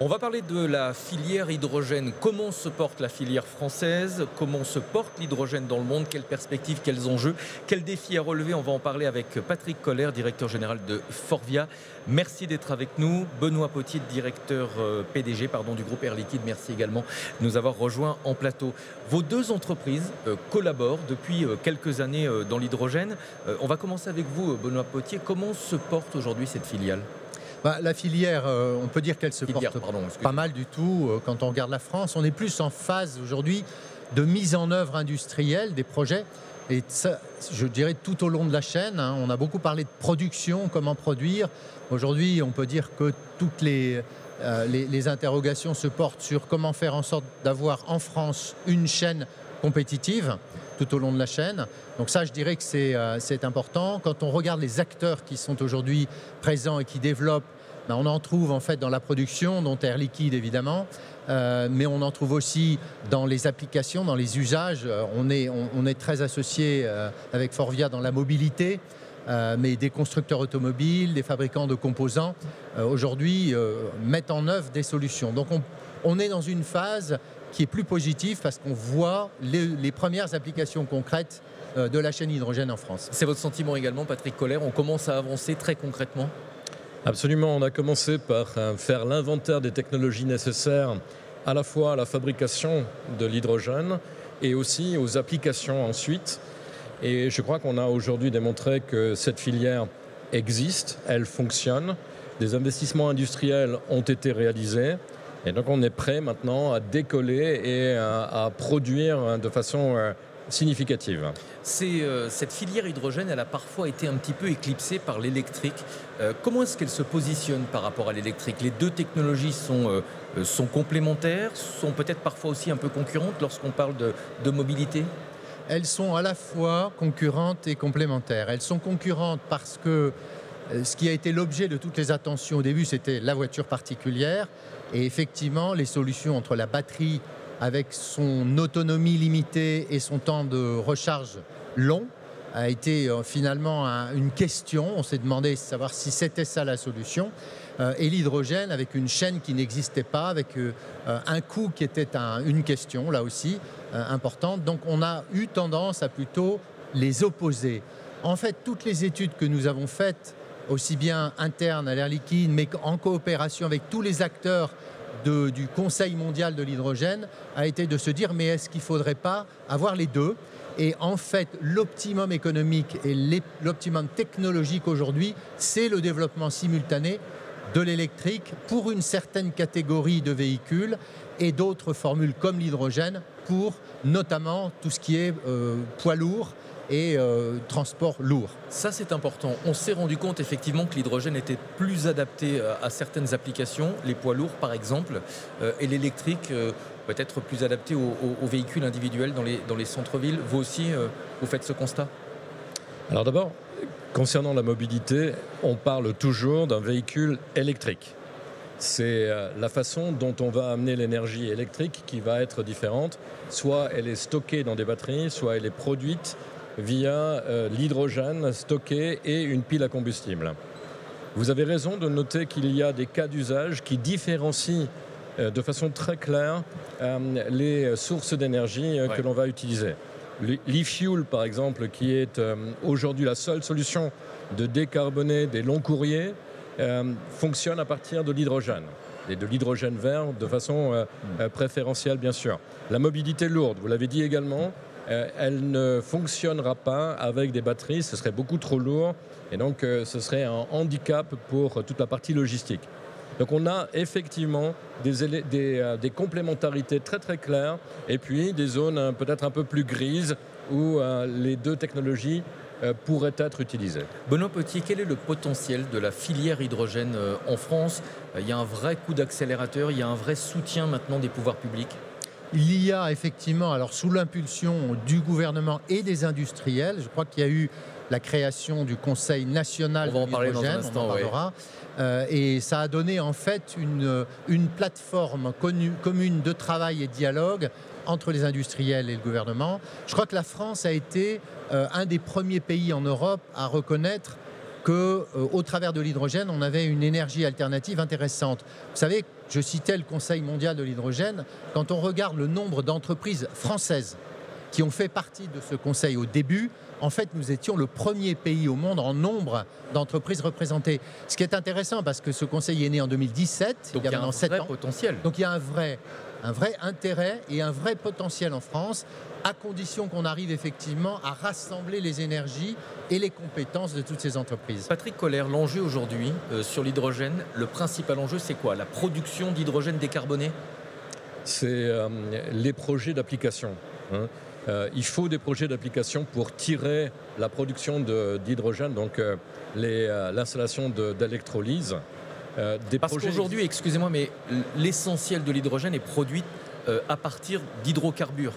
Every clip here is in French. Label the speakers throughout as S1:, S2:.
S1: On va parler de la filière hydrogène. Comment se porte la filière française? Comment se porte l'hydrogène dans le monde? Quelles perspectives, quels enjeux, quels défis à relever? On va en parler avec Patrick Koller, directeur général de Forvia. Merci d'être avec nous. Benoît Potier, directeur PDG du groupe Air Liquide. Merci également de nous avoir rejoints en plateau. Vos deux entreprises collaborent depuis quelques années dans l'hydrogène. On va commencer avec vous, Benoît Potier. Comment se porte aujourd'hui cette filiale?
S2: La filière, on peut dire qu'elle se porte pas mal du tout. Quand on regarde la France, on est plus en phase aujourd'hui de mise en œuvre industrielle des projets. Et ça, je dirais tout au long de la chaîne, on a beaucoup parlé de production, comment produire. Aujourd'hui, on peut dire que toutes les interrogations se portent sur comment faire en sorte d'avoir en France une chaîne compétitive tout au long de la chaîne. Donc ça, je dirais que c'est important. Quand on regarde les acteurs qui sont aujourd'hui présents et qui développent, on en trouve en fait dans la production, dont Air Liquide évidemment, mais on en trouve aussi dans les applications, dans les usages. On est très associé avec Forvia dans la mobilité, mais des constructeurs automobiles, des fabricants de composants, aujourd'hui mettent en œuvre des solutions. Donc on est dans une phase qui est plus positive parce qu'on voit les premières applications concrètes de la chaîne hydrogène en France.
S1: C'est votre sentiment également, Patrick Koller? On commence à avancer très concrètement?
S3: Absolument, on a commencé par faire l'inventaire des technologies nécessaires à la fois à la fabrication de l'hydrogène et aussi aux applications ensuite. Et je crois qu'on a aujourd'hui démontré que cette filière existe, elle fonctionne, des investissements industriels ont été réalisés. Et donc on est prêt maintenant à décoller et à produire de façon significative.
S1: Cette filière hydrogène, elle a parfois été un petit peu éclipsée par l'électrique. Comment est-ce qu'elle se positionne par rapport à l'électrique? Les deux technologies sont complémentaires, sont peut-être parfois aussi un peu concurrentes lorsqu'on parle de mobilité?
S2: Elles sont à la fois concurrentes et complémentaires. Elles sont concurrentes parce que ce qui a été l'objet de toutes les attentions au début, c'était la voiture particulière. Et effectivement, les solutions entre la batterie avec son autonomie limitée et son temps de recharge long a été finalement une question. On s'est demandé de savoir si c'était ça la solution. Et l'hydrogène avec une chaîne qui n'existait pas, avec un coût qui était une question là aussi importante. Donc on a eu tendance à plutôt les opposer. En fait, toutes les études que nous avons faites, aussi bien internes à l'Air Liquide, mais en coopération avec tous les acteurs du Conseil mondial de l'hydrogène, a été de se dire mais est-ce qu'il ne faudrait pas avoir les deux? Et en fait, l'optimum économique et l'optimum technologique aujourd'hui, c'est le développement simultané de l'électrique pour une certaine catégorie de véhicules et d'autres formules comme l'hydrogène pour notamment tout ce qui est poids lourd et transport lourd.
S1: Ça, c'est important. On s'est rendu compte effectivement que l'hydrogène était plus adapté à certaines applications, les poids lourds par exemple, et l'électrique peut-être plus adapté aux véhicules individuels dans les centres-villes. Vous aussi, vous faites ce constat?
S3: Alors d'abord, concernant la mobilité, on parle toujours d'un véhicule électrique. C'est la façon dont on va amener l'énergie électrique qui va être différente. Soit elle est stockée dans des batteries, soit elle est produite via l'hydrogène stocké et une pile à combustible. Vous avez raison de noter qu'il y a des cas d'usage qui différencient de façon très claire les sources d'énergie que l'on va utiliser. L'e-fuel, par exemple, qui est aujourd'hui la seule solution de décarboner des longs courriers, fonctionne à partir de l'hydrogène. Et de l'hydrogène vert de façon préférentielle, bien sûr. La mobilité lourde, vous l'avez dit également, elle ne fonctionnera pas avec des batteries, ce serait beaucoup trop lourd et donc ce serait un handicap pour toute la partie logistique. Donc on a effectivement des complémentarités très très claires et puis des zones peut-être un peu plus grises où les deux technologies pourraient être utilisées.
S1: Benoît Potier, quel est le potentiel de la filière hydrogène en France? Il y a un vrai coup d'accélérateur, il y a un vrai soutien maintenant des pouvoirs publics?
S2: Il y a effectivement, alors sous l'impulsion du gouvernement et des industriels, je crois qu'il y a eu la création du Conseil national de l'hydrogène, on en parlera, et ça a donné en fait une plateforme commune de travail et de dialogue entre les industriels et le gouvernement. Je crois que la France a été un des premiers pays en Europe à reconnaître qu'au travers de l'hydrogène, on avait une énergie alternative intéressante. Vous savez, je citais le Conseil mondial de l'hydrogène, quand on regarde le nombre d'entreprises françaises qui ont fait partie de ce conseil au début, en fait, nous étions le premier pays au monde en nombre d'entreprises représentées. Ce qui est intéressant parce que ce conseil est né en 2017,
S1: donc il y a
S2: maintenant 7 ans.
S1: Potentiel.
S2: Donc il y a un vrai intérêt et un vrai potentiel en France, à condition qu'on arrive effectivement à rassembler les énergies et les compétences de toutes ces entreprises.
S1: Patrick Koller, l'enjeu aujourd'hui sur l'hydrogène, le principal enjeu, c'est quoi? La production d'hydrogène décarboné?
S3: C'est les projets d'application. Il faut des projets d'application pour tirer la production d'hydrogène, donc l'installation d'électrolyse.
S1: Parce qu'aujourd'hui, excusez-moi, mais l'essentiel de l'hydrogène est produit à partir d'hydrocarbures.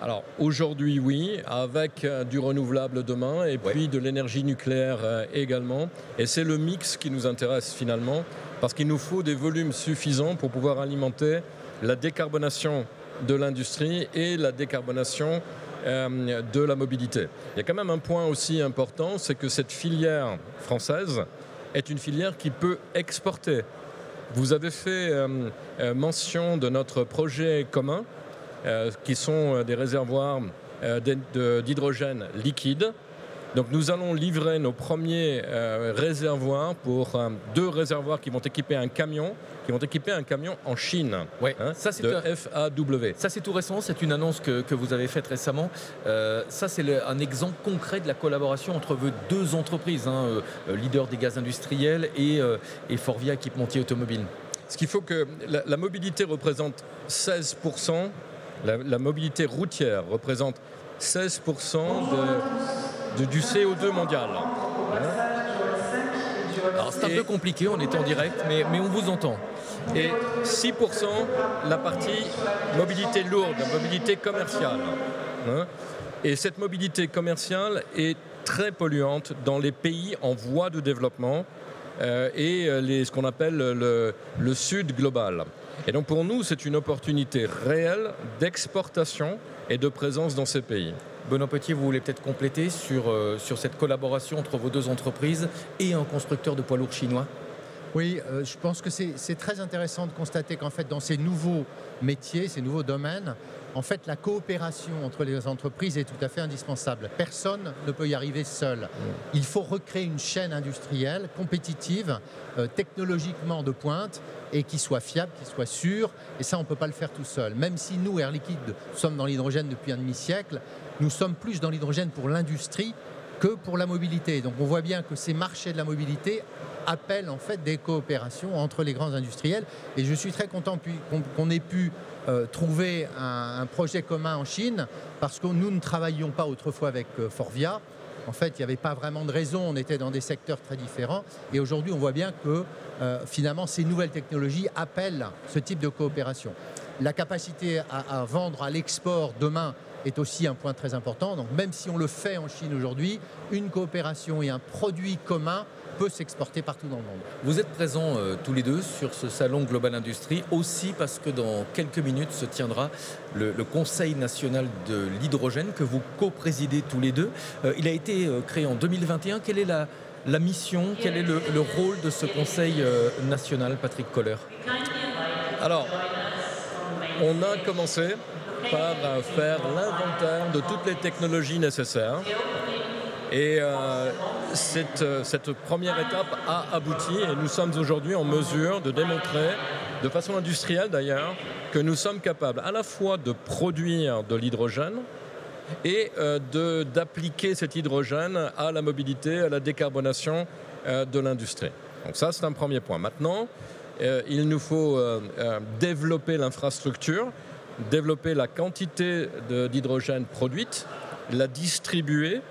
S3: Alors aujourd'hui, oui, avec du renouvelable demain et puis de l'énergie nucléaire également. Et c'est le mix qui nous intéresse finalement, parce qu'il nous faut des volumes suffisants pour pouvoir alimenter la décarbonation de l'industrie et la décarbonation de la mobilité. Il y a quand même un point aussi important, c'est que cette filière française est une filière qui peut exporter. Vous avez fait mention de notre projet commun, qui sont des réservoirs d'hydrogène liquide. Donc nous allons livrer nos premiers réservoirs pour 2 réservoirs qui vont équiper un camion en Chine,
S1: ça, c'est
S3: FAW.
S1: Ça c'est tout récent, c'est une annonce que vous avez faite récemment. Ça c'est un exemple concret de la collaboration entre vos 2 entreprises, leader des gaz industriels et Forvia équipementier automobile.
S3: Ce qu'il faut que la mobilité représente 16%, la mobilité routière représente 16% du CO2 mondial.
S1: Alors c'est un peu compliqué, on est en direct, mais on vous entend.
S3: Et 6% la partie mobilité lourde, la mobilité commerciale. Et cette mobilité commerciale est très polluante dans les pays en voie de développement et ce qu'on appelle le sud global. Et donc pour nous, c'est une opportunité réelle d'exportation et de présence dans ces pays.
S1: Benoît Potier, vous voulez peut-être compléter sur cette collaboration entre vos 2 entreprises et un constructeur de poids lourds chinois?
S2: Oui, je pense que c'est très intéressant de constater qu'en fait, dans ces nouveaux métiers, ces nouveaux domaines, en fait, la coopération entre les entreprises est tout à fait indispensable. Personne ne peut y arriver seul. Il faut recréer une chaîne industrielle compétitive, technologiquement de pointe, et qui soit fiable, qui soit sûre. Et ça, on ne peut pas le faire tout seul. Même si nous, Air Liquide, sommes dans l'hydrogène depuis un demi-siècle, nous sommes plus dans l'hydrogène pour l'industrie que pour la mobilité. Donc on voit bien que ces marchés de la mobilité appellent en fait des coopérations entre les grands industriels. Et je suis très content qu'on ait pu trouver un projet commun en Chine, parce que nous ne travaillions pas autrefois avec Forvia. En fait, il n'y avait pas vraiment de raison, on était dans des secteurs très différents. Et aujourd'hui, on voit bien que finalement, ces nouvelles technologies appellent ce type de coopération. La capacité à vendre à l'export demain est aussi un point très important. Donc même si on le fait en Chine aujourd'hui, une coopération et un produit commun peut s'exporter partout dans le monde.
S1: Vous êtes présents tous les 2 sur ce salon Global Industrie, aussi parce que dans quelques minutes se tiendra le Conseil national de l'hydrogène que vous co-présidez tous les 2. Il a été créé en 2021. Quelle est la mission, quel est le rôle de ce Conseil national, Patrick Koller?
S3: Alors, on a commencé par faire l'inventaire de toutes les technologies nécessaires. Et cette première étape a abouti et nous sommes aujourd'hui en mesure de démontrer, de façon industrielle d'ailleurs, que nous sommes capables à la fois de produire de l'hydrogène et d'appliquer cet hydrogène à la mobilité, à la décarbonation de l'industrie. Donc ça, c'est un premier point. Maintenant, il nous faut développer l'infrastructure, développer la quantité d'hydrogène produite, la distribuer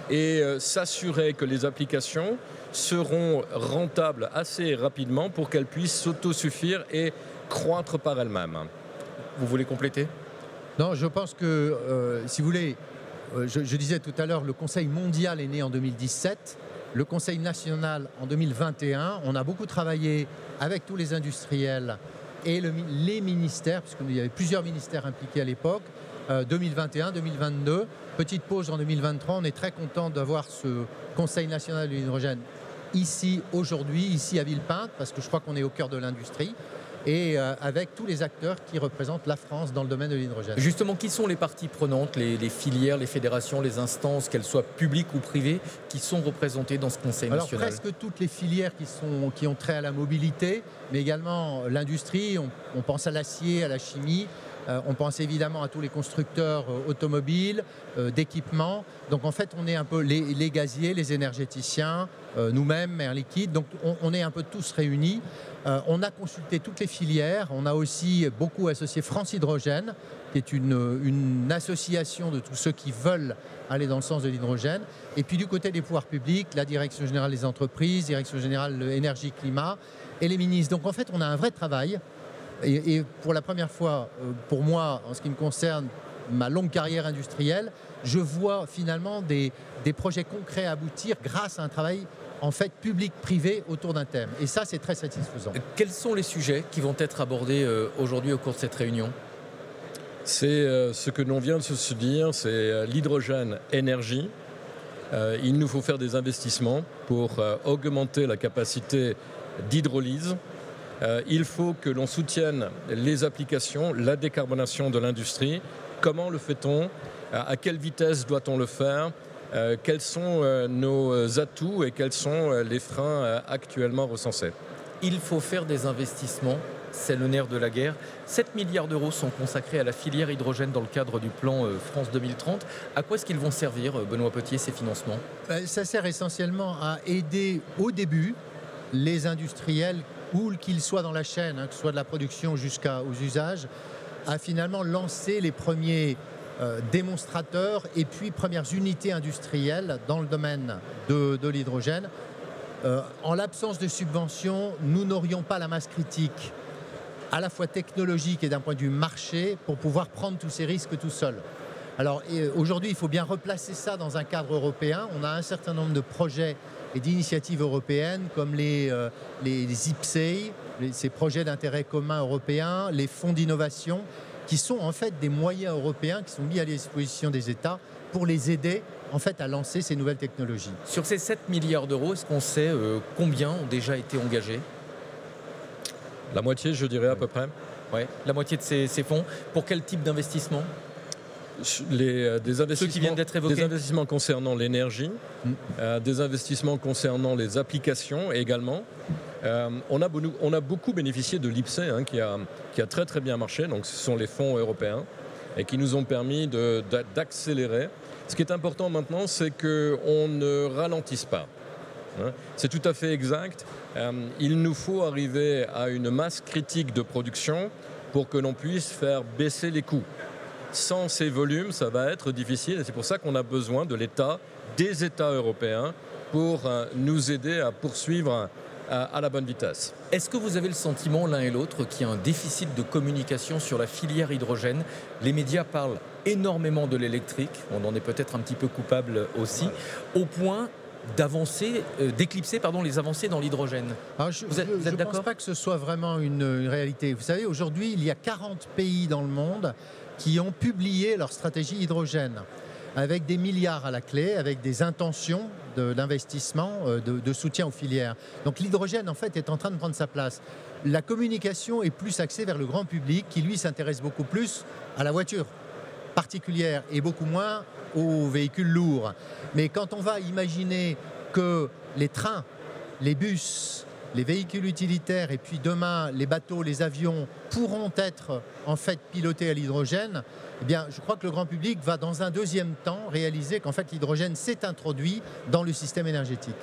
S3: et s'assurer que les applications seront rentables assez rapidement pour qu'elles puissent s'autosuffire et croître par elles-mêmes.
S1: Vous voulez compléter?
S2: Non, je pense que, si vous voulez, je disais tout à l'heure, le Conseil mondial est né en 2017, le Conseil national en 2021. On a beaucoup travaillé avec tous les industriels et les ministères, puisqu'il y avait plusieurs ministères impliqués à l'époque, 2021, 2022. Petite pause en 2023. On est très content d'avoir ce Conseil national de l'hydrogène ici, aujourd'hui, ici à Villepinte, parce que je crois qu'on est au cœur de l'industrie, et avec tous les acteurs qui représentent la France dans le domaine de l'hydrogène.
S1: Justement, qui sont les parties prenantes, les filières, les fédérations, les instances, qu'elles soient publiques ou privées, qui sont représentées dans ce Conseil national?
S2: Alors presque toutes les filières qui ont trait à la mobilité, mais également l'industrie, on pense à l'acier, à la chimie, on pense évidemment à tous les constructeurs automobiles, d'équipements. Donc en fait, on est un peu les gaziers, les énergéticiens, nous-mêmes, Air Liquide, donc on est un peu tous réunis. On a consulté toutes les filières, on a aussi beaucoup associé France Hydrogène, qui est une association de tous ceux qui veulent aller dans le sens de l'hydrogène. Et puis du côté des pouvoirs publics, la Direction Générale des Entreprises, Direction Générale de Énergie-Climat et les ministres. Donc en fait, on a un vrai travail. Et pour la première fois, pour moi, en ce qui me concerne, ma longue carrière industrielle, je vois finalement des projets concrets aboutir grâce à un travail en fait public-privé autour d'un thème. Et ça, c'est très satisfaisant.
S1: Quels sont les sujets qui vont être abordés aujourd'hui au cours de cette réunion?
S3: C'est ce que l'on vient de se dire, c'est l'hydrogène énergie. Il nous faut faire des investissements pour augmenter la capacité d'hydrolyse. Il faut que l'on soutienne les applications, la décarbonation de l'industrie. Comment le fait-on? À quelle vitesse doit-on le faire? Quels sont nos atouts et quels sont les freins actuellement recensés?
S1: Il faut faire des investissements, c'est le nerf de la guerre. 7 milliards d'euros sont consacrés à la filière hydrogène dans le cadre du plan France 2030. À quoi est-ce qu'ils vont servir, Benoît Potier, ces financements?
S2: Ça sert essentiellement à aider au début les industriels, où qu'ils soient dans la chaîne, que ce soit de la production jusqu'aux usages, à finalement lancer les premiers démonstrateurs et puis premières unités industrielles dans le domaine de l'hydrogène. En l'absence de subventions, nous n'aurions pas la masse critique à la fois technologique et d'un point de vue marché pour pouvoir prendre tous ces risques tout seul. Alors aujourd'hui, il faut bien replacer ça dans un cadre européen. On a un certain nombre de projets et d'initiatives européennes comme les IPCEI, ces projets d'intérêt commun européens, les fonds d'innovation, qui sont en fait des moyens européens qui sont mis à disposition des États pour les aider en fait à lancer ces nouvelles technologies.
S1: Sur ces 7 milliards d'euros, est-ce qu'on sait combien ont déjà été engagés?
S3: La moitié, je dirais à peu près.
S1: Ouais, la moitié de ces fonds. Pour quel type d'investissement?
S3: Des investissements,
S1: ceux qui viennent d'être évoqués.
S3: des investissements concernant l'énergie, des investissements concernant les applications également. On a beaucoup bénéficié de l'IPCEI qui a très très bien marché, donc ce sont les fonds européens et qui nous ont permis d'accélérer. Ce qui est important maintenant, c'est qu'on ne ralentisse pas. C'est tout à fait exact. Il nous faut arriver à une masse critique de production pour que l'on puisse faire baisser les coûts. Sans ces volumes, ça va être difficile et c'est pour ça qu'on a besoin de l'État, des États européens pour nous aider à poursuivre à la bonne vitesse.
S1: Est-ce que vous avez le sentiment l'un et l'autre qu'il y a un déficit de communication sur la filière hydrogène? Les médias parlent énormément de l'électrique, on en est peut-être un petit peu coupable aussi, au point d'éclipser les avancées dans l'hydrogène.
S2: Vous êtes d'accord? Je ne pense pas que ce soit vraiment une réalité. Vous savez, aujourd'hui, il y a 40 pays dans le monde qui ont publié leur stratégie hydrogène, avec des milliards à la clé, avec des intentions d'investissement, de soutien aux filières. Donc l'hydrogène, en fait, est en train de prendre sa place. La communication est plus axée vers le grand public, qui, lui, s'intéresse beaucoup plus à la voiture particulière et beaucoup moins aux véhicules lourds. Mais quand on va imaginer que les trains, les bus, les véhicules utilitaires et puis demain les bateaux, les avions pourront être en fait pilotés à l'hydrogène, eh bien je crois que le grand public va dans un deuxième temps réaliser qu'en fait l'hydrogène s'est introduit dans le système énergétique.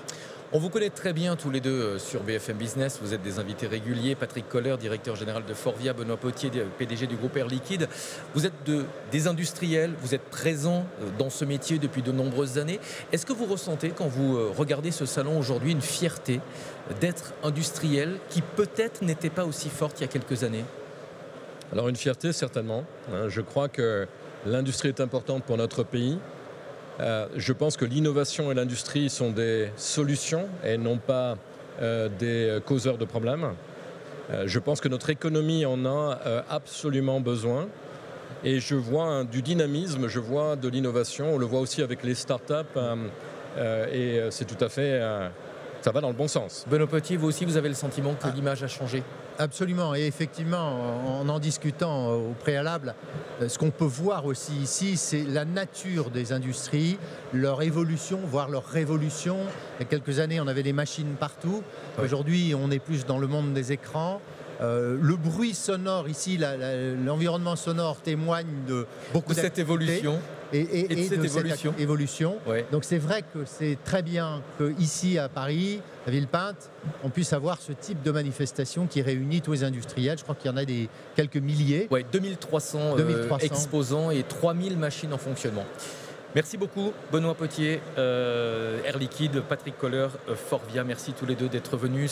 S1: On vous connaît très bien tous les deux sur BFM Business, vous êtes des invités réguliers, Patrick Koller, directeur général de Forvia, Benoît Potier, PDG du groupe Air Liquide. Vous êtes des industriels, vous êtes présents dans ce métier depuis de nombreuses années. Est-ce que vous ressentez, quand vous regardez ce salon aujourd'hui, une fierté d'être industriel qui peut-être n'était pas aussi forte il y a quelques années?
S3: Alors une fierté certainement. Je crois que l'industrie est importante pour notre pays. Je pense que l'innovation et l'industrie sont des solutions et non pas des causeurs de problèmes. Je pense que notre économie en a absolument besoin. Et je vois du dynamisme, je vois de l'innovation. On le voit aussi avec les startups. Et c'est tout à fait ça va dans le bon sens.
S1: Benoît Potier, vous aussi, vous avez le sentiment que l'image a changé?
S2: Absolument. Et effectivement, en discutant au préalable, ce qu'on peut voir aussi ici, c'est la nature des industries, leur évolution, voire leur révolution. Il y a quelques années, on avait des machines partout.
S1: Oui.
S2: Aujourd'hui, on est plus dans le monde des écrans. Le bruit sonore ici, l'environnement sonore témoigne de beaucoup
S1: de cette évolution.
S2: Et
S1: de cette
S2: évolution.
S1: Ouais.
S2: Donc c'est vrai que c'est très bien qu'ici à Paris, à Villepinte, on puisse avoir ce type de manifestation qui réunit tous les industriels. Je crois qu'il y en a quelques milliers.
S1: Ouais, 2300, exposants et 3000 machines en fonctionnement. Merci beaucoup Benoît Potier, Air Liquide, Patrick Koller, Forvia. Merci tous les deux d'être venus.